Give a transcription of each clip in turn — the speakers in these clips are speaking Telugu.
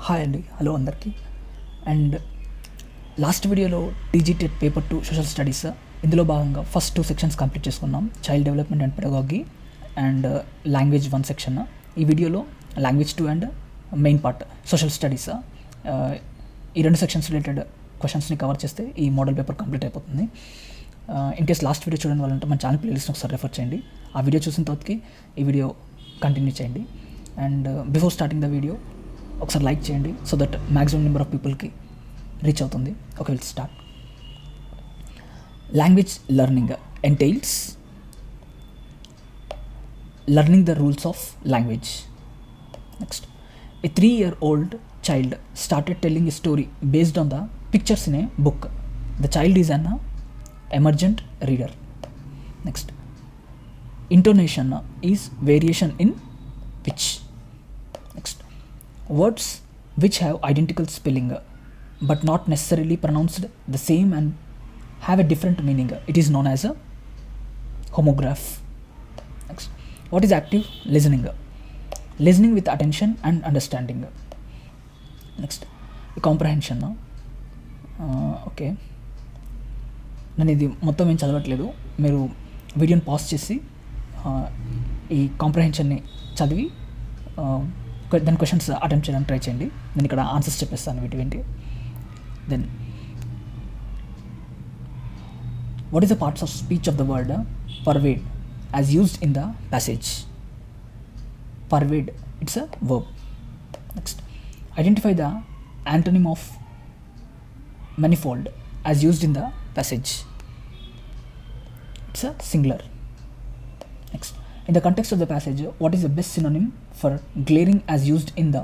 హాయ్ అండి, హలో అందరికీ. అండ్ లాస్ట్ వీడియోలో టీజీటెట్ పేపర్ 2 సోషల్ స్టడీస్, ఇందులో భాగంగా ఫస్ట్ 2 సెక్షన్స్ కంప్లీట్ చేసుకున్నాం, child development and pedagogy and language 1 section. ఈ వీడియోలో language 2 and main part social studies, ఈ 2 సెక్షన్స్ రిలేటెడ్ క్వశ్చన్స్ని కవర్ చేస్తే ఈ మోడల్ పేపర్ కంప్లీట్ అయిపోతుంది. ఇన్ కేస్ లాస్ట్ వీడియో చూడడం వాళ్ళంటే మన ఛానల్ ప్లేలిస్ట్ని ఒకసారి రెఫర్ చేయండి. ఆ వీడియో చూసిన తర్వాతకి ఈ వీడియో కంటిన్యూ చేయండి. And before starting the video ఒకసారి లైక్ చేయండి, so that maximum number of పీపుల్కి రీచ్ అవుతుంది. Okay, will start. Language learning entails learning the rules of language. Next, a 3-year-old child started telling a story based on the pictures in a book. The child is an emergent reader. Next, intonation is variation in pitch. Next, words which have identical spelling but not necessarily pronounced the same and have a different meaning, it is known as a homograph. Next, what is active listening? Listening with attention and understanding. Next, comprehension. Okay, నేను ఇది మొత్తం ఏం చదవట్లేదు, మీరు వీడియోని పాజ్ చేసి ఈ కాంప్రహెన్షన్ని చదివి దాని క్వశ్చన్స్ అటెంప్ట్ చేయడానికి ట్రై చేయండి. నేను ఇక్కడ ఆన్సర్స్ చెప్పేస్తాను వీటి. Then, what is the parts of speech of the word pervade as used in the passage? Pervade, it's a verb. Next, identify the antonym of manifold as used in the passage. It's a singular. Next, in the context of the passage, what is the best synonym for glaring as used in the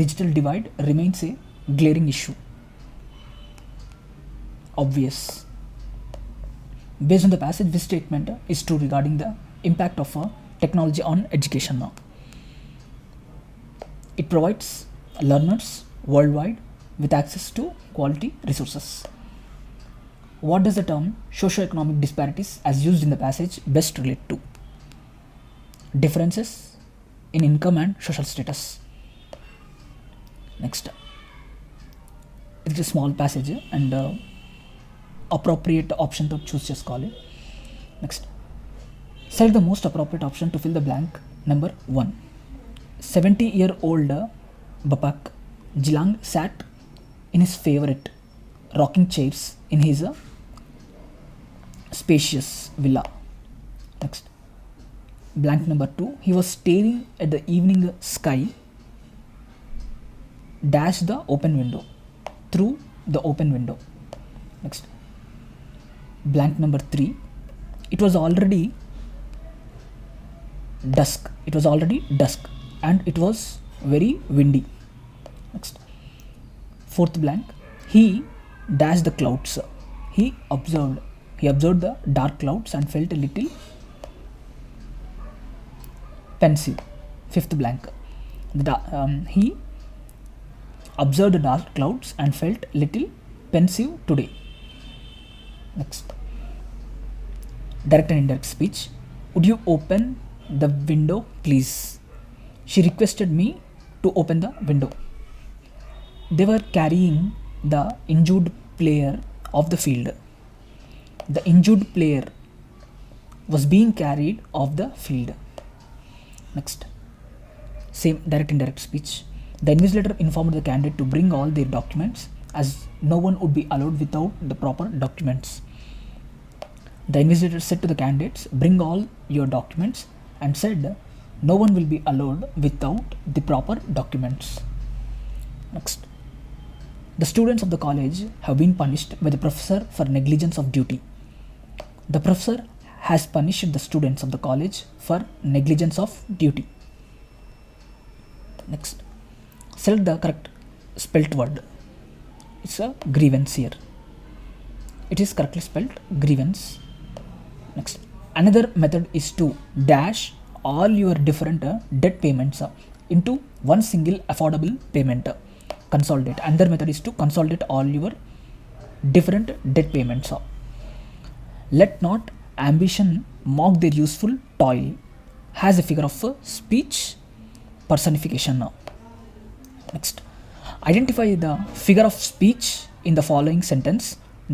digital divide remains a glaring issue? Obvious. Based on the passage, this statement is true regarding the impact of technology on education. It provides learners worldwide with access to quality resources. What does the term socio-economic disparities as used in the passage best relate to? Differences in income and social status. Next, it's a small passage and appropriate option to choose చేసుకోవాలి. Next, select the most appropriate option to fill the blank. Number 1. 70-year-old Bapak Jilang sat in his favorite rocking chairs in his spacious villa. Next, blank number 2. He was staring at the evening sky dash the open window through the open window. Next, blank number 3. It was already dusk and it was very windy. Next, fourth blank. He dashed the clouds. He observed the dark clouds and felt a little pensive. Fifth blank. He observed the dark clouds and felt little pensive today. Next, direct and indirect speech. Would you open the window please? She requested me to open the window. They were carrying the injured player off the field. The injured player was being carried off the field. Next, same direct indirect speech. The invigilator informed the candidate to bring all their documents as no one would be allowed without the proper documents. The invigilator said to the candidates, bring all your documents, and said no one will be allowed without the proper documents. Next, the students of the college have been punished by the professor for negligence of duty. The professor has punished the students of the college for negligence of duty. Next, select the correct spelt word. It's a grievance here. It is correctly spelled grievance. Next, another method is to dash all your different debt payments into one single affordable payment. Consolidate. Another method is to consolidate all your different debt payments. Let not ambition mock their useful toil. Has a figure of speech personification. Next, identify the figure of speech in the following sentence.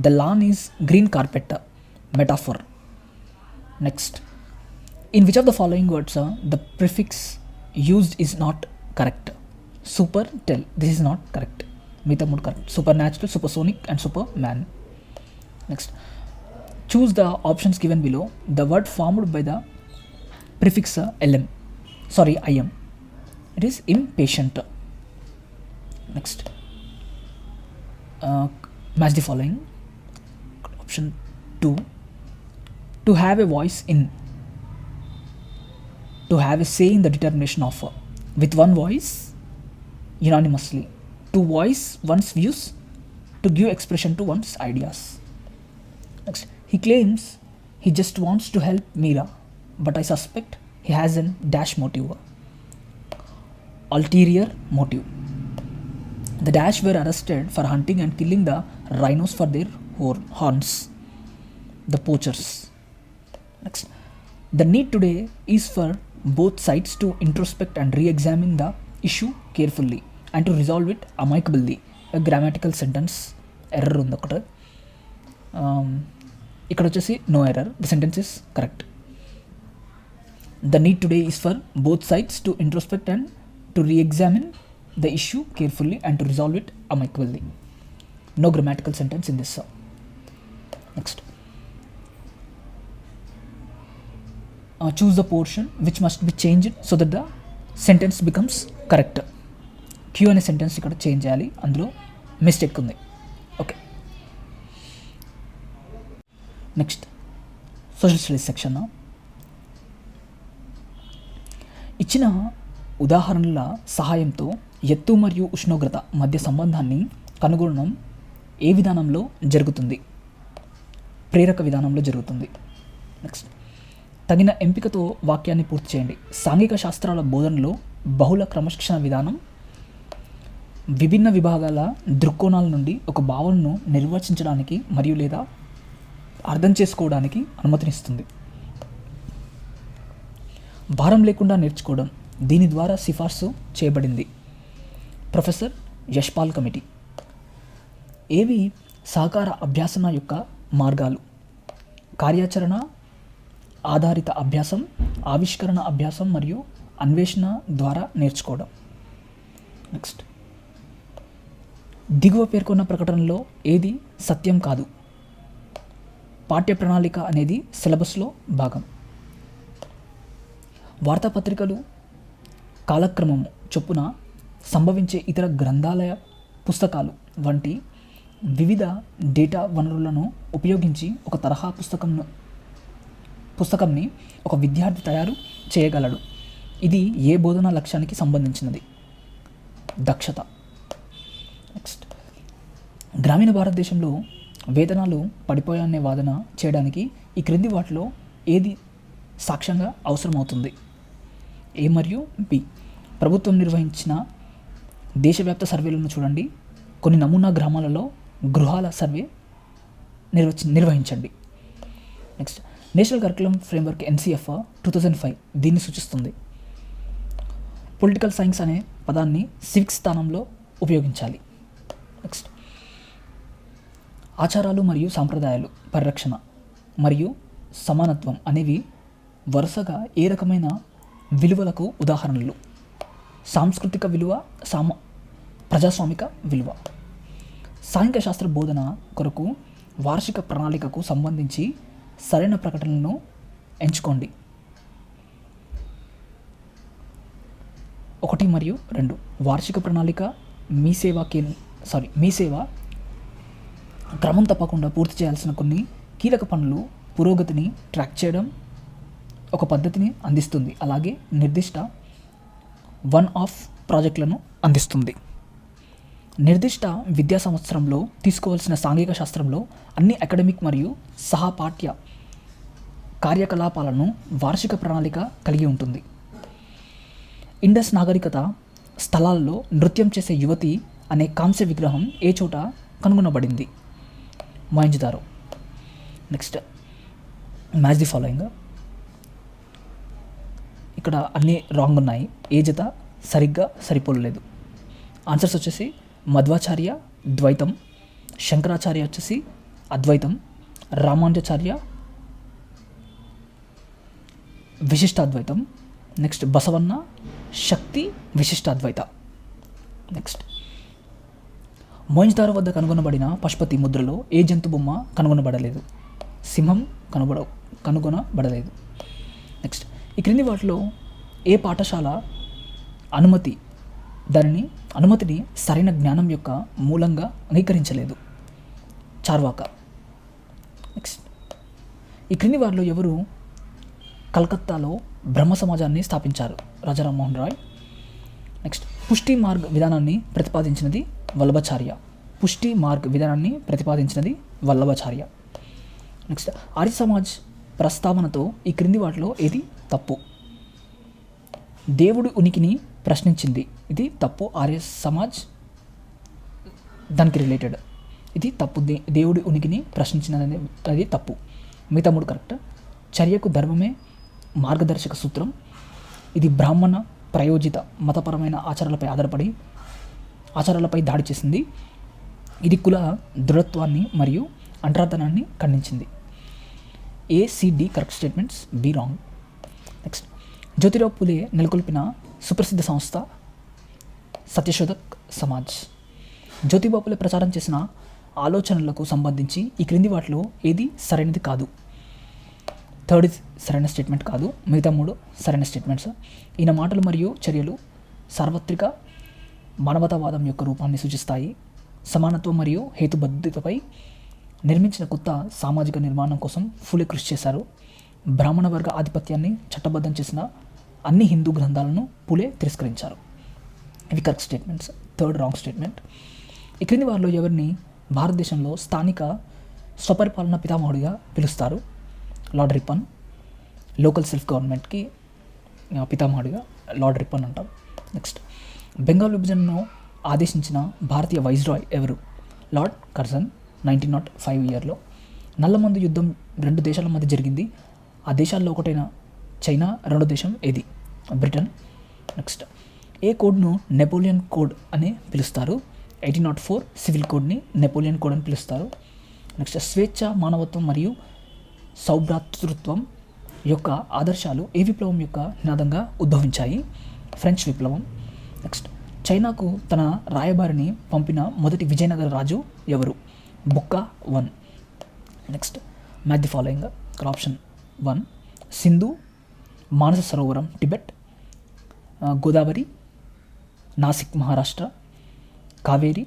The lawn is green carpet, metaphor. Next, in which of the following words the prefix used is not correct? Super, tell, this is not correct. మిగతా మూడు correct. Supernatural, supersonic and superman. Next, choose the options given below. The word formed by the prefix im. It is impatient. Next, match the following. Option 2, to have a voice in, to have a say in the determination of, with one voice, unanimously, to voice one's views, to give expression to one's ideas. Next, he claims he just wants to help Meera, but I suspect he has a dash motive, ulterior motive. The dash were arrested for hunting and killing the rhinos for their horns, the poachers. Next, the need today is for both sides to introspect and re-examine the issue carefully and to resolve it amicably. A grammatical sentence error ఉంది ఒకటి. ఇక్కడ వచ్చేసి no error, the sentence is correct. The need today is for both sides to introspect and to reexamine the issue carefully and to resolve it amicably. No grammatical sentence in this. Next, choose the portion which must be changed so that the sentence becomes correct. Q అనే సెంటెన్స్ ఇక్కడ చేంజ్ చేయాలి, అందులో మిస్టేక్ ఉంది. Okay. Next, social studies section. ఇచ్చిన ఉదాహరణల సహాయంతో ఎత్తు మరియు ఉష్ణోగ్రత మధ్య సంబంధాన్ని కనుగొనడం ఏ విధానంలో జరుగుతుంది? ప్రేరక విధానంలో జరుగుతుంది. నెక్స్ట్, తగిన ఎంపికతో వాక్యాన్ని పూర్తి చేయండి. సాంఘిక శాస్త్రాల బోధనలో బహుళ క్రమశిక్షణ విధానం విభిన్న విభాగాల దృక్కోణాల నుండి ఒక భావనను నిర్వచించడానికి మరియు లేదా అర్థం చేసుకోవడానికి అనుమతినిస్తుంది. భారం లేకుండా నేర్చుకోవడం దీని ద్వారా సిఫార్సు చేయబడింది. Professor Yashpal committee. ఏవి సహకార అభ్యాసన యొక్క మార్గాలు? కార్యాచరణ ఆధారిత అభ్యాసం, ఆవిష్కరణ అభ్యాసం మరియు అన్వేషణ ద్వారా నేర్చుకోవడం. నెక్స్ట్, దిగువ పేర్కొన్న ప్రకటనలో ఏది సత్యం కాదు? పాఠ్య ప్రణాళిక అనేది సిలబస్లో భాగం. వార్తాపత్రికలు కాలక్రమము చొప్పున సంభవించే ఇతర గ్రంథాలయ పుస్తకాలు వంటి వివిధ డేటా వనరులను ఉపయోగించి ఒక తరహా పుస్తకంని ఒక విద్యార్థి తయారు చేయగలడు. ఇది ఏ బోధనా లక్ష్యానికి సంబంధించినది? దక్షత. నెక్స్ట్, గ్రామీణ భారతదేశంలో వేతనాలు పడిపోయాయనే వాదన చేయడానికి ఈ క్రింది వాటిలో ఏది సాక్ష్యంగా అవసరమవుతుంది? ఏ మరియు బి. ప్రభుత్వం నిర్వహించిన దేశవ్యాప్త సర్వేలను చూడండి. కొన్ని నమూనా గ్రామాలలో గృహాల సర్వే నిర్వహించండి. Next, national curriculum framework NCF 2005 దీన్ని సూచిస్తుంది. పొలిటికల్ సైన్స్ అనే పదాన్ని సివిక్స్ స్థానంలో ఉపయోగించాలి. నెక్స్ట్, ఆచారాలు మరియు సాంప్రదాయాలు, పరిరక్షణ మరియు సమానత్వం అనేవి వరుసగా ఏ రకమైన విలువలకు ఉదాహరణలు? సాంస్కృతిక విలువ, ప్రజాస్వామిక విలువ. సాంఘిక శాస్త్ర బోధన కొరకు వార్షిక ప్రణాళికకు సంబంధించి సరైన ప్రకటనలను ఎంచుకోండి. 1 మరియు 2. వార్షిక ప్రణాళిక మీ సేవ క్రమం తప్పకుండా పూర్తి చేయాల్సిన కొన్ని కీలక పనులు పురోగతిని ట్రాక్ చేయడం ఒక పద్ధతిని అందిస్తుంది. అలాగే నిర్దిష్ట వన్-ఆఫ్ ప్రాజెక్టులను అందిస్తుంది. నిర్దిష్ట విద్యా సంవత్సరంలో తీసుకోవాల్సిన సాంఘిక శాస్త్రంలో అన్ని అకాడమిక్ మరియు సహపాఠ్య కార్యకలాపాలను వార్షిక ప్రణాళిక కలిగి ఉంటుంది. ఇండస్ నాగరికత స్థలాల్లో నృత్యం చేసే యువతి అనే కాంస్య విగ్రహం ఏ చోట కనుగొనబడింది? Mohenjo-daro. Next, match the following. ఇక్కడ అన్నీ రాంగ్ ఉన్నాయి, ఏ జత సరిగ్గా సరిపోలేదు. ఆన్సర్స్ వచ్చేసి మధ్వాచార్య ద్వైతం, శంకరాచార్య వచ్చేసి అద్వైతం, రామానుజాచార్య విశిష్టాద్వైతం, నెక్స్ట్ బసవన్న శక్తి విశిష్టాద్వైత. నెక్స్ట్ మోయింజ్దారో వద్ద కనుగొనబడిన పశుపతి ముద్రలో ఏ జంతు బొమ్మ కనుగొనబడలేదు? సింహం కనుగొనబడలేదు. నెక్స్ట్ ఈ క్రింది వాటిలో ఏ పాఠశాల అనుమతిని సరైన జ్ఞానం యొక్క మూలంగా అంగీకరించలేదు? చార్వాక. నెక్స్ట్ ఈ క్రింది వారిలో ఎవరు కలకత్తాలో బ్రహ్మ సమాజాన్ని స్థాపించారు? రాజా రామ్మోహన్ రాయ్. నెక్స్ట్ పుష్టి మార్గ్ విధానాన్ని ప్రతిపాదించినది వల్లభాచార్య. పుష్టి మార్గ్ విధానాన్ని ప్రతిపాదించినది వల్లభాచార్య. నెక్స్ట్ ఆర్య సమాజ్ ప్రస్తావనతో ఈ క్రింది వాటిలో ఏది తప్పు? దేవుడి ఉనికిని ప్రశ్నించింది, ఇది తప్పు. ఆర్య సమాజ్ దానికి రిలేటెడ్, ఇది తప్పు. దేవుడి ఉనికిని ప్రశ్నించినది అది తప్పు. మిగతా 3 కరెక్ట్. చర్యకు ధర్మమే మార్గదర్శక సూత్రం, ఇది బ్రాహ్మణ ప్రయోజిత మతపరమైన ఆచారాలపై దాడి చేసింది, ఇది కుల దృఢత్వాన్ని మరియు అంటరార్థనాన్ని ఖండించింది. ACD correct statements, B wrong. Next Jyotirao Phule నెలకొల్పిన సుప్రసిద్ధ సంస్థ సత్యశోధక్ సమాజ్. జ్యోతిబావు పులే ప్రచారం చేసిన ఆలోచనలకు సంబంధించి ఈ క్రింది వాటిలో ఏది సరైనది కాదు? 3rd సరైన స్టేట్మెంట్ కాదు, మిగతా 3 సరైన స్టేట్మెంట్స్. ఈయన మాటలు మరియు చర్యలు సార్వత్రిక మానవతావాదం యొక్క రూపాన్ని సూచిస్తాయి. సమానత్వం మరియు హేతుబద్ధతపై నిర్మించిన కొత్త సామాజిక నిర్మాణం కోసం ఫులే కృషి చేశారు. బ్రాహ్మణ వర్గ ఆధిపత్యాన్ని చట్టబద్ధం చేసిన అన్ని హిందూ గ్రంథాలను పులే తిరస్కరించారు. ఇవి correct statements. 3rd wrong statement. ఈ క్రింది వారిలో ఎవరిని భారతదేశంలో స్థానిక స్వపరిపాలన పితామహుడిగా పిలుస్తారు? Lord Ripon. లోకల్ సెల్ఫ్ గవర్నమెంట్కి పితామహుడిగా లార్డ్ రిప్పన్ అంటాం. నెక్స్ట్ బెంగాల్ విభజనను ఆదేశించిన భారతీయ వైస్రాయ్ ఎవరు? లార్డ్ కర్జన్ 1905 ఇయర్లో. నల్లమందు యుద్ధం 2 దేశాల మధ్య జరిగింది, ఆ దేశాల్లో ఒకటైన చైనా, రెండో దేశం ఏది? బ్రిటన్. నెక్స్ట్ ఏ కోడ్ను నెపోలియన్ కోడ్ అని పిలుస్తారు? 1804 సివిల్ కోడ్ని నెపోలియన్ కోడ్ అని పిలుస్తారు. నెక్స్ట్ స్వేచ్ఛ, మానవత్వం మరియు సౌభ్రాతృత్వం యొక్క ఆదర్శాలు ఏ విప్లవం యొక్క నినాదంగా ఉద్భవించాయి? ఫ్రెంచ్ విప్లవం. నెక్స్ట్ చైనాకు తన రాయబారిని పంపిన మొదటి విజయనగర రాజు ఎవరు? Bukka 1. Next match the following. Option 1 Sindhu, Manasa Sarovaram Tibet, Godavari Nashik Maharashtra, Kaveri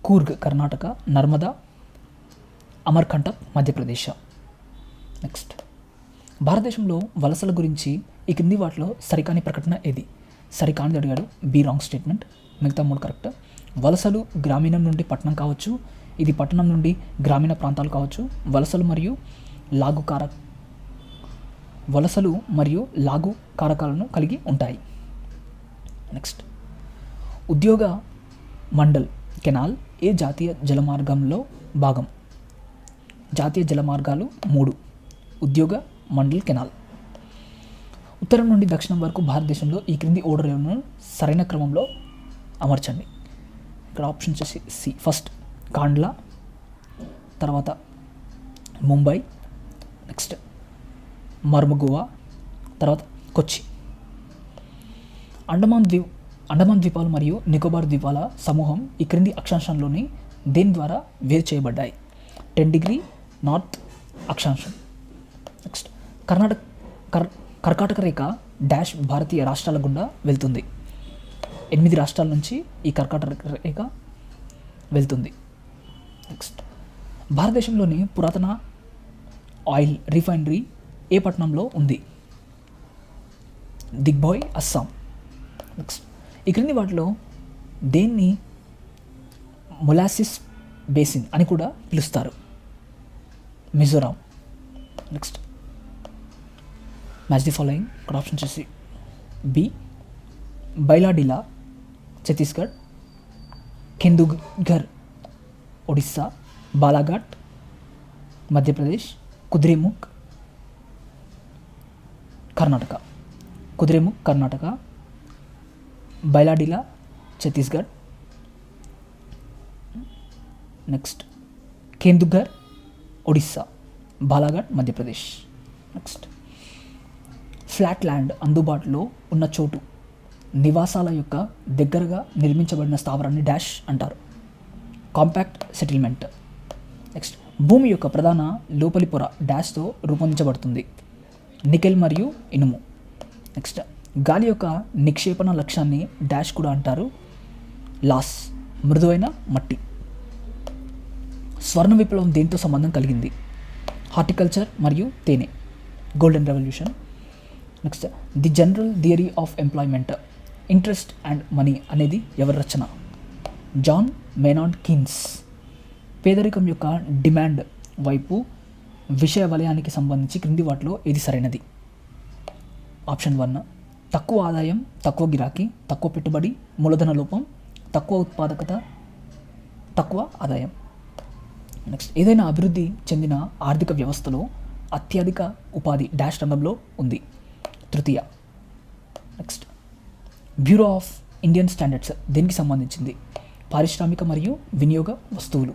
Coorg Karnataka, Narmada Amarkantak Madhya Pradesh. Next భారతదేశంలో వలసల గురించి ఈ కింది వాటిలో సరికాని ప్రకటన ఏది? సరికానిది అడిగాడు, బి రాంగ్ స్టేట్మెంట్. మిగతా 3 కరెక్ట్. వలసలు గ్రామీణం నుండి పట్టణం కావచ్చు, ఇది పట్టణం నుండి గ్రామీణ ప్రాంతాలు కావచ్చు. వలసలు మరియు లాగు కారకాలను కలిగి ఉంటాయి. నెక్స్ట్ ఉద్యోగ మండల్ కెనాల్ ఏ జాతీయ జలమార్గంలో భాగం? జాతీయ జలమార్గాలు 3. ఉద్యోగ మండల్ కెనాల్. ఉత్తరం నుండి దక్షిణం వరకు భారతదేశంలో ఈ క్రింది ఓడరేవులను సరైన క్రమంలో అమర్చండి. ఇక్కడ ఆప్షన్స్ వచ్చేసి సి. ఫస్ట్ కాండ్లా, తర్వాత ముంబై, నెక్స్ట్ మర్మగోవా, తర్వాత కొచ్చి. అండమాన్ ద్వీపాలు మరియు నికోబార్ ద్వీపాల సమూహం ఈ క్రింది అక్షాంశంలోని దేని ద్వారా వేరు చేయబడ్డాయి? 10 డిగ్రీ నార్త్ అక్షాంశం. నెక్స్ట్ కర్కాటక రేఖ డాష్ భారతీయ రాష్ట్రాల గుండా వెళ్తుంది. 8 రాష్ట్రాల నుంచి ఈ కర్కాటక రేఖ వెళ్తుంది. నెక్స్ట్ భారతదేశంలోని పురాతన ఆయిల్ రిఫైనరీ ఏ పట్టణంలో ఉంది? దిగ్బాయ్, అస్సాం. నెక్స్ట్ ఈ క్రింది వాటిలో దేన్ని మొలాసిస్ బేసిన్ అని కూడా పిలుస్తారు? Mizoram. Next match the following. ఇక్కడ ఆప్షన్ వచ్చేసి B Bailadila Chhattisgarh, Kendujhar Odisha, Balaghat Madhya Pradesh, Kudremukh Karnataka. Bailadila Chhattisgarh. Next Kendujhar Odisha. Balaghat Madhya Pradesh. Next flat land అందుబాటులో ఉన్న చోటు నివాసాల యొక్క దగ్గరగా నిర్మించబడిన స్థావరాన్ని డాష్ అంటారు. Compact settlement. నెక్స్ట్ భూమి యొక్క ప్రధాన లోపలి పొర డాష్తో రూపొందించబడుతుంది. నికెల్ మరియు ఇనుము. నెక్స్ట్ గాలి యొక్క నిక్షేపణ లక్ష్యాన్ని డాష్ కూడా అంటారు. లాస్. మృదువైన మట్టి. స్వర్ణ విప్లవం దేంతో సంబంధం కలిగింది? హార్టికల్చర్ మరియు తేనె. Golden revolution. Next the general theory of employment, interest and money అనేది ఎవరి రచన? John Maynard Keynes. పేదరికం యొక్క డిమాండ్ వైపు విషయ వలయానికి సంబంధించి క్రింది వాటిలో ఏది సరైనది? ఆప్షన్ 1 తక్కువ ఆదాయం, తక్కువ గిరాకీ, తక్కువ పెట్టుబడి, మూలధన లోపం, తక్కువ ఉత్పాదకత, తక్కువ ఆదాయం. నెక్స్ట్ ఏదైనా అభివృద్ధి చెందిన ఆర్థిక వ్యవస్థలో అత్యధిక ఉపాధి డాష్ రంగంలో ఉంది. తృతీయ. Next bureau of Indian standards దేనికి సంబంధించింది? పారిశ్రామిక మరియు వినియోగ వస్తువులు.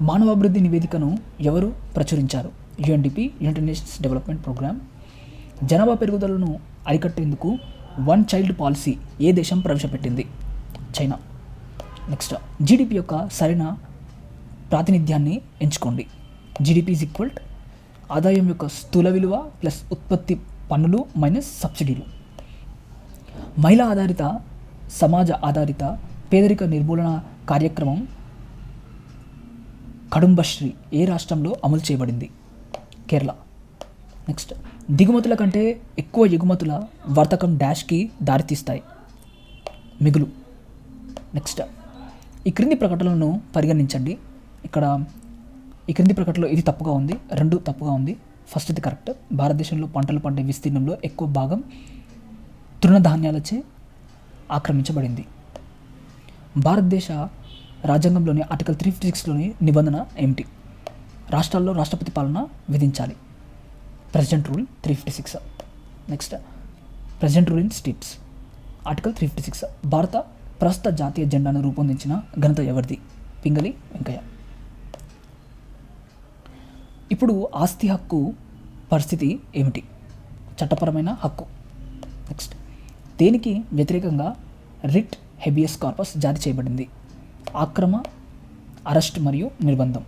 మానవాభివృద్ధి నివేదికను ఎవరు ప్రచురించారు? UNDP, United Nations Development Programme. జనాభా పెరుగుదలను అరికట్టేందుకు వన్ చైల్డ్ పాలసీ ఏ దేశం ప్రవేశపెట్టింది? చైనా. నెక్స్ట్ జీడిపి యొక్క సరైన ప్రాతినిధ్యాన్ని ఎంచుకోండి. జీడిపి ఈజ్ ఈక్వల్ ఆదాయం యొక్క స్థూల విలువ ప్లస్ ఉత్పత్తి పన్నులు మైనస్ సబ్సిడీలు. మహిళా ఆధారిత సమాజ ఆధారిత పేదరిక నిర్మూలన కార్యక్రమం కడుంబశ్రీ ఏ రాష్ట్రంలో అమలు చేయబడింది? కేరళ. నెక్స్ట్ దిగుమతుల కంటే ఎక్కువ ఎగుమతుల వర్తకం డాష్కి దారితీస్తాయి. మిగులు. నెక్స్ట్ ఈ క్రింది ప్రకటనలను పరిగణించండి. ఇక్కడ ఈ క్రింది ప్రకటనలో ఇది తప్పుగా ఉంది, 2 తప్పుగా ఉంది. ఫస్ట్ ఇది కరెక్ట్. భారతదేశంలో పంటలు పండే విస్తీర్ణంలో ఎక్కువ భాగం తృణధాన్యాలచే ఆక్రమించబడింది. భారతదేశ రాజ్యాంగంలోని ఆర్టికల్ 356లోని నిబంధన ఏమిటి? రాష్ట్రాల్లో రాష్ట్రపతి పాలన విధించాలి. President rule 356. Next president rule in states. Article 356. భారత ప్రస్తుత జాతీయ జెండాను రూపొందించిన ఘనత ఎవరిది? పింగళి వెంకయ్య. ఇప్పుడు ఆస్తి హక్కు పరిస్థితి ఏమిటి? చట్టపరమైన హక్కు. నెక్స్ట్ దేనికి వ్యతిరేకంగా రిట్ హెబియస్ కార్పస్ జారీ చేయబడింది? ఆక్రమ, అరెస్ట్ మరియు నిర్బంధం.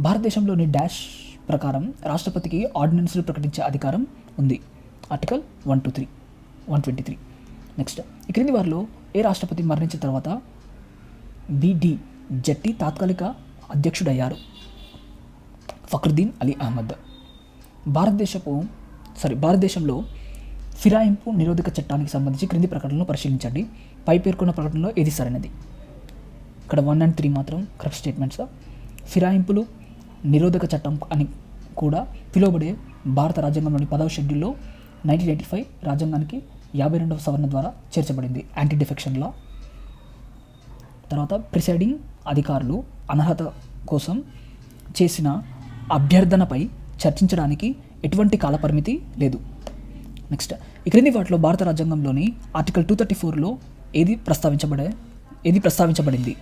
భారతదేశంలోని డాష్ ప్రకారం రాష్ట్రపతికి ఆర్డినెన్స్లు ప్రకటించే అధికారం ఉంది. ఆర్టికల్ 123. నెక్స్ట్ ఈ క్రింది వారిలో ఏ రాష్ట్రపతి మరణించిన తర్వాత బిడి జట్టి తాత్కాలిక అధ్యక్షుడయ్యారు? ఫక్రుద్దీన్ అలీ అహ్మద్. భారతదేశంలో ఫిరాయింపు నిరోధక చట్టానికి సంబంధించి క్రింది ప్రకటనలు పరిశీలించండి. పై పేర్కొన్న ప్రకటనలో ఏది సరైనది? ఇక్కడ 1 and 3 మాత్రం కరెక్ట్ స్టేట్మెంట్స్. ఫిరాయింపులు నిరోధక చట్టం అని కూడా పిలువబడే భారత రాజ్యాంగంలోని 10వ షెడ్యూల్లో 1985 రాజ్యాంగానికి 52వ సవరణ ద్వారా చేర్చబడింది. Anti defection law. తర్వాత ప్రిసైడింగ్ అధికారులు అనర్హత కోసం చేసిన అభ్యర్థనపై చర్చించడానికి ఎటువంటి కాలపరిమితి లేదు. నెక్స్ట్ ఈ క్రింది వాటిలో భారత రాజ్యాంగంలోని ఆర్టికల్ 234లో ఏది ప్రస్తావించబడింది?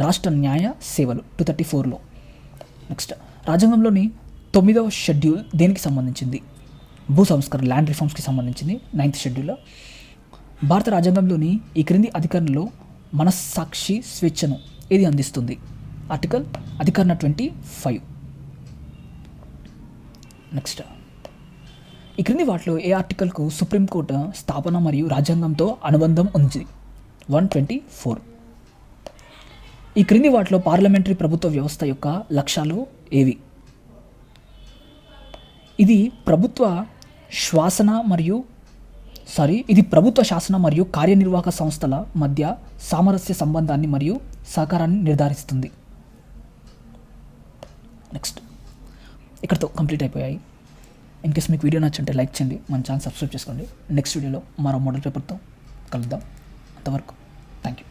రాష్ట్ర న్యాయ సేవలు 234లో. నెక్స్ట్ రాజ్యాంగంలోని 9వ షెడ్యూల్ దేనికి సంబంధించింది? భూ సంస్కరణ, ల్యాండ్ రిఫార్మ్స్కి సంబంధించింది 9th షెడ్యూల్లో. భారత రాజ్యాంగంలోని ఈ క్రింది అధికరణలో మనస్సాక్షి స్వేచ్ఛను ఏది అందిస్తుంది? ఆర్టికల్ అధికరణ 25. నెక్స్ట్ ఈ క్రింది వాటిలో ఏ ఆర్టికల్కు సుప్రీంకోర్టు స్థాపన మరియు రాజ్యాంగంతో అనుబంధం ఉంది? 124. ఈ క్రింది వాటిలో పార్లమెంటరీ ప్రభుత్వ వ్యవస్థ యొక్క లక్ష్యాలు ఏవి? ఇది ప్రభుత్వ శాసన మరియు కార్యనిర్వాహక సంస్థల మధ్య సామరస్య సంబంధాన్ని మరియు సహకారాన్ని నిర్ధారిస్తుంది. నెక్స్ట్ ఇక్కడతో కంప్లీట్ అయిపోయాయి. ఇన్ కేస్ మీకు వీడియో నచ్చుంటే లైక్ చేయండి, మన ఛానల్ సబ్స్క్రైబ్ చేసుకోండి. నెక్స్ట్ వీడియోలో మరో మోడల్ పేపర్తో కలుద్దాం. అంతవరకు థ్యాంక్ యూ.